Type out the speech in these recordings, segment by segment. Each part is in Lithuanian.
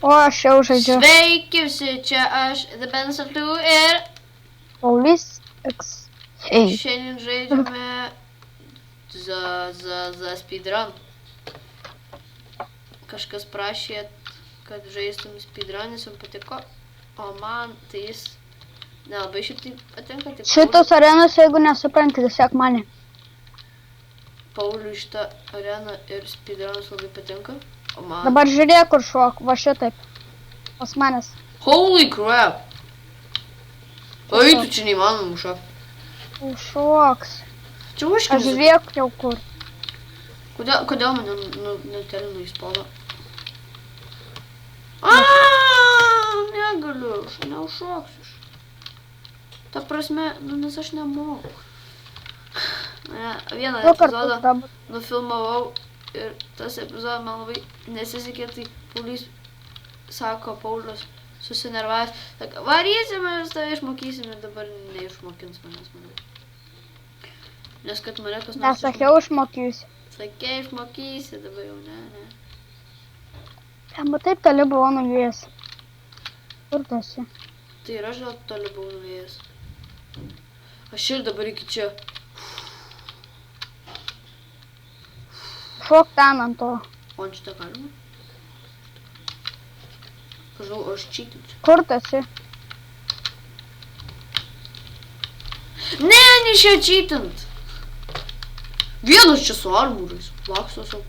O, aš jau žaidžiu. Sveiki visi, čia aš, The Bensaltu ir Paulis X. Ei. šiandien žaidžiame The Speedrun. Kažkas prašė, kad žaistum speedrun, jis jums patiko, o man tai jis nelabai šiaip tai patinka. Tai Šitos arenos, jeigu nesupranti, tiesiog mane. Pauliui šitą areną ir speedrunas labai patinka, o man... Dabar žiūrėk, kur šok, va šitaip. Pas manęs. Holy crap! Oi, tu čia neįmanoma šokti. Šoks. Čia Aš užkris. žiūrėk jau kur. Kodėl mane nutelino į spaudą? Aaaa, negaliu, aš neužšoksiu. Ta prasme, nes aš nemoku. Vieną epizodą nufilmavau ir tas epizodas man labai nesisekė, tai Paulius sako, Paulius susinervavęs, sako, varysime ir tave išmokysime, dabar neišmokins manęs, manau. Nes kad mane kas nors... Nesakiau išmokysiu. Sakė, išmokysi, dabar jau ne. Ten taip toli buvau nuvėjęs. Kur tu esi? Tai ir aš gal toli buvau nuvėjęs. Aš ir dabar iki čia. Šok ten ant to. O ant šitą galima? Kažau, aš čytinčiau. Kur tu esi? Ne, neišėjo čytint. Vienas čia su armūrais. Laksto sau.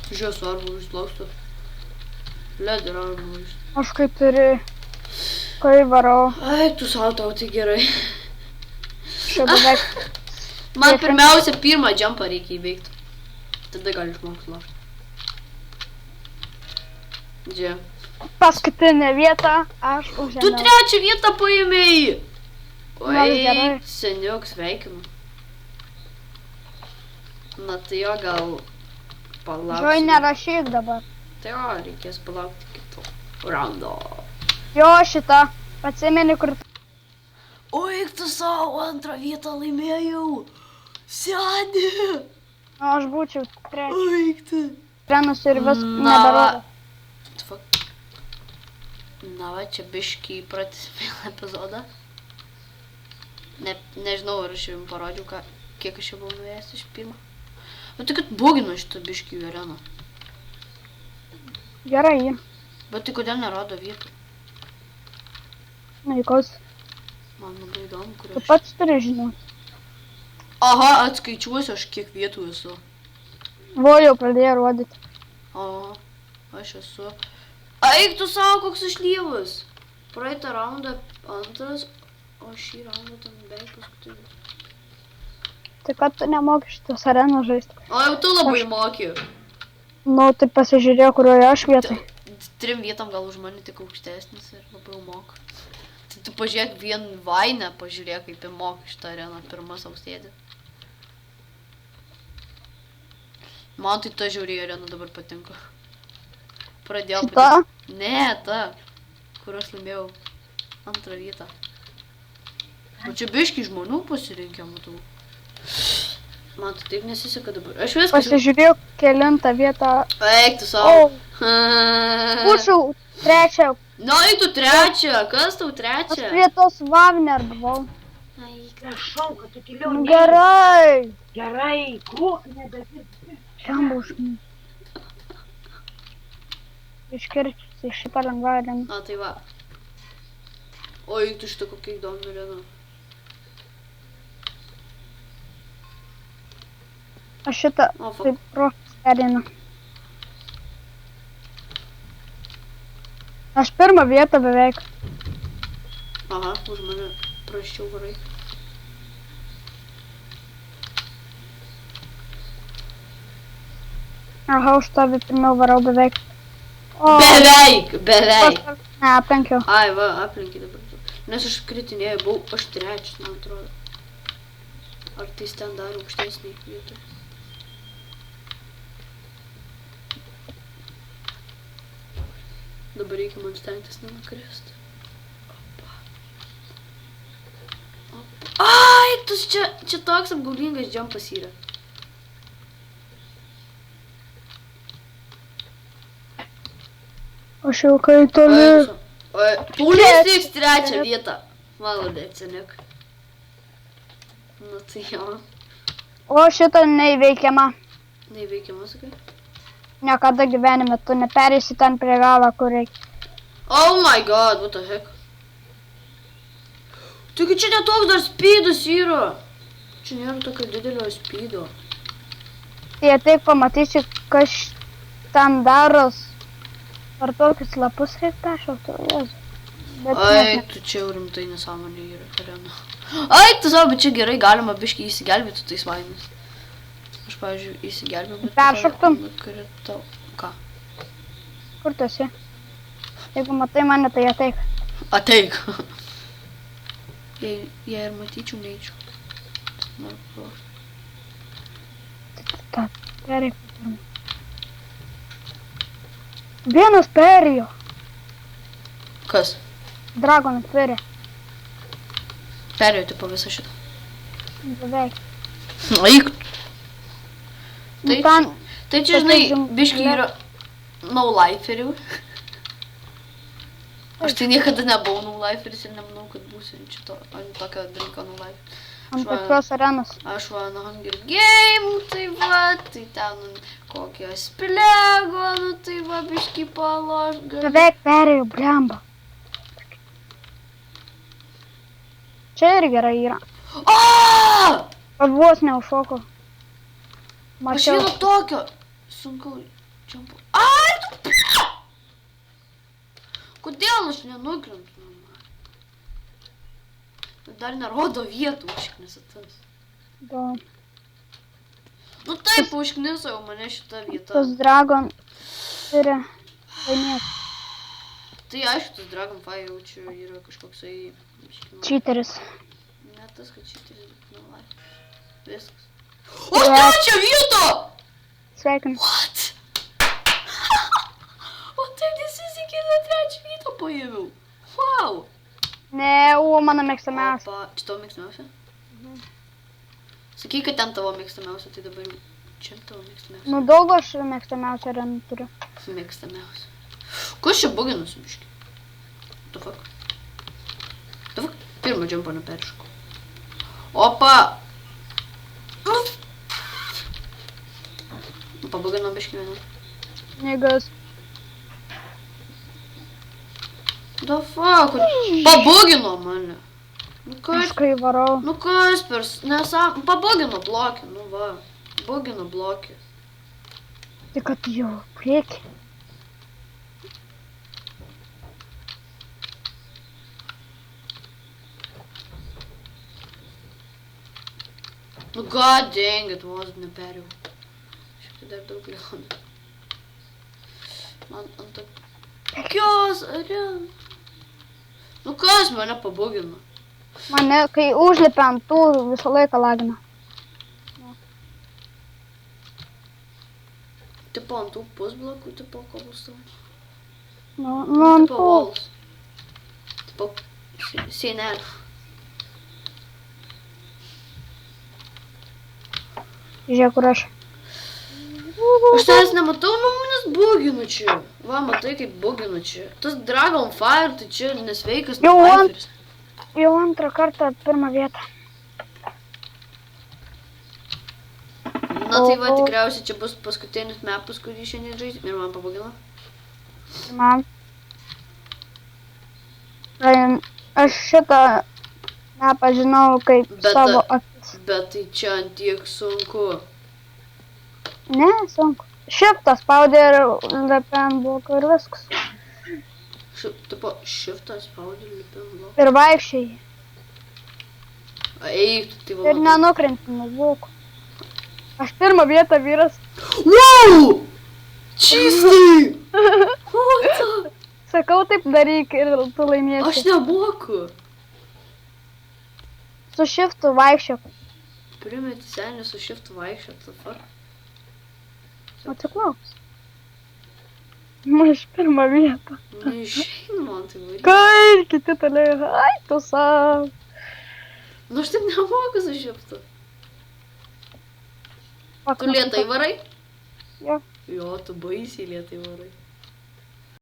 Žiūrėjau su armūrais, laksto. Leder armūrais. Aš kaip turi. Kai varau. Ai, tu savo tau, tai gerai. Čia beveik. Man pirmiausia, pirmą jumpą reikia įveikti. Tada gali išmokti lakti. Džia. Paskutinė vieta, aš užėmiau. Tu trečią vietą paėmėjai. Gal gerai. Oi, seniok, sveikinu. Na tai jo, gal palauksim. Žoj, nerašyk dabar. Tai jo, reikės palaukti kito raundo. Jo, šita. Atsimeni, kur... Oi, tu savo antrą vietą laimėjau. Seni. O, aš būčiau trečią. Oi, tu. Trenas ir vis Na neberodo. Na va, čia biškį pratęsime epizodą. Nežinau, ar aš jums parodžiau, kiek aš jau buvau nuvėjęs iš pirmą. Bet tai kad bugino šitą biškį į areną. Gerai. Bet tai kodėl nerodo vietų? Naikos. Man labai įdomu, kur Tu aš... pats turi žinoti. Aha, atskaičiuosiu aš kiek vietų esu. Vo jau pradėjo rodyti. Aha, aš esu. Eik tu savo, koks aš lyvas. Praeitą raundą antras, o šį raundą ten beveik paskutinis. Tai kad tu nemoki šitos arenos žaisti. O jau tu labai moki. Nu, tai pasižiūrėjau, kurioje aš vietai. Trim vietom gal už mane tik aukštesnis ir labai moka. Tai tu pažiūrėk vien Vainę, pažiūrėk kaip įmoka šitą areną, pirmas aukstėdė. Man tai ta žiauriai arena dabar patinka. Pradėjau Šita? Ne, ta, kur aš laimėjau antrą vietą. O čia biškį žmonių pasirinkė, matau. Man tai taip nesiseka dabar. Aš viskas... Pasižiūrėjau kelintą vietą. Eik tu savo. Būčiau trečią. Na, eik tu trečią. Kas tau Aš trečią? prie tos Wagner buvau. Prašau, kad tu giliau Nu, gerai. Gerai, krok nebedirbti. Šiam būškim. Iškirčiusi šitą lengvą areną. Na, tai va. O, eik tu šitą kokia įdomi arena. Aš šitą O, fuck. taip profis areną. Aš pirmą vietą beveik. Aha, už mane praščiau varai. Aha, už tavį pirmiau varau beveik. Beveik. Ne, aplenkiau. Ai, va, aplinkiai dabar. Nes aš kritinėjau, buvau aš trečias, man atrodo. Ar tai ten dar aukštesnį vietą? Dabar reikia man stengtis nenukrist. Opa. Ai, tu čia toks apgaulingas jumpas yra. Aš jau kai toli. Paulius tiks trečią vietą. Malodėk, senik. Nu tai jo. O šitą neįveikiama. Neįveikiama, sakai? Niekada gyvenime tu neperėsi ten prie galo, kur reikia. Oh my god, what the heck? Taigi čia netoks dar speedas yra. Čia nėra tokio didelio speedo. Tai ateik pamatysi, kas ten daros. Ar tokius lapus reikia peršaukti, Jėzu. Bet Ai, tu čia jau rimtai nesąmonė yra, Karena. Ai, tu savo, bet čia gerai, galima biškai įsigelbėti tais vainais. Aš, pavyzdžiui, įsigelbėjau, bet... Peršoktum? Nukritau. Ką? kur tu esi? Jeigu matai mane, tai ateik. Ateik. Jei ir matyčiau, neįčiau. Ta, pereik. Vienas perėjo. Kas? Dragonas perėjo. Perėjo tipo visą šitą. Beveik. Eik. Nu, ten... Tai čia, žinai, biškai yra no-liferių. Aš tai niekada nebuvau no-liferis ir nemanau, kad būsiu čia ant tokio dalyko no-lifer. Ant tokios arenos. Aš va ant Hunger Game, tai va, tai ten kokios plego, nu tai va biškai paloš gali. Beveik perėjo, blemba. Čia ir gerai yra. Aaaa! Vos neužšokau. Aš vieno tokio sunku čiampu. Ai, tu... Kodėl aš nenukrentu? Dar nerodo vietų užknisatams. Da. Nu taip, užkniso jau mane šitą vietą. Tas Dragon turi laimėti. Tai aišku, tas Dragonfly jau čia yra kažkoksai... Cheateris. Ne tas, kad cheateris, bet nu, viskas. O trečią vietą! Sveikinu. What? O taip nesisekė, trečią vietą paėmiau. Wow! Ne, mano mėgstamiausia. Opa, čia tavo mėgstamiausia? Sakyk, kad ten tavo mėgstamiausia, tai dabar jau čia tavo mėgstamiausia. Nu, daug aš mėgstamiausia areną turiu. Mėgstamiausia. Kas čia buginusi, biški? The fuck? The fuck? Pirmą džempą neperšokau. Opa! Pabugino biški vieną. Negas. The fuck? Pabugino mane. Nu kas? Aš kai varau. Nu kas pers? Nesam... Pabugino blokį, nu va. Bugino blokį. Tai kad jau prieki. Nu god dang it, vos neperėjau. Šiaip tai dar daug liko. Man ant tokios arenos. Nu kas mane pabugino? Mane, kai užlipi ant tų, visą laiką lagina. Tipo ant tų pusblokų, tipo cobblestone. Nu, ant Tipo tų. walls. Tipo sienelė. Žiūrėk, kur aš. Aš tavęs nematau, nu manęs buginu čia. Va, matai kaip buginu čia. Tas Dragonfire, tai čia nesveikas Jau no-liferis. Jau antrą kartą pirmą vietą. Na tai va, tikriausiai čia bus paskutinis mapas, kurį šiandien žaisim. Ir man pabugino. Man. Aš šitą nepažinau kaip savo akis. Bet tai čia ant tiek sunku. Ne, sunku. Shiftą spaudė ir lipi ant bloko ir viskas. Tipo, shiftą spaudė ir lipi ant bloko. Ir vaikščiai. Eik, tai va. Ir nenukrenti nuo bloko. Aš pirmą vietą vyras. Wow! Čystai! What the? Sakau, taip daryk ir tu laimėsi. Aš nemoku. Su shiftu vaikščiok. Primeti senį su shiftu vaikščiot, the fuck. Atsiklauks. Aš pirmą vietą. Neišeina man tai varyti. Kai kiti toliau. Ai, tu savo. Nu aš taip nemoku su shiftu. Tu lėtai varai? Jo. Jo, tu baisiai lėtai varai.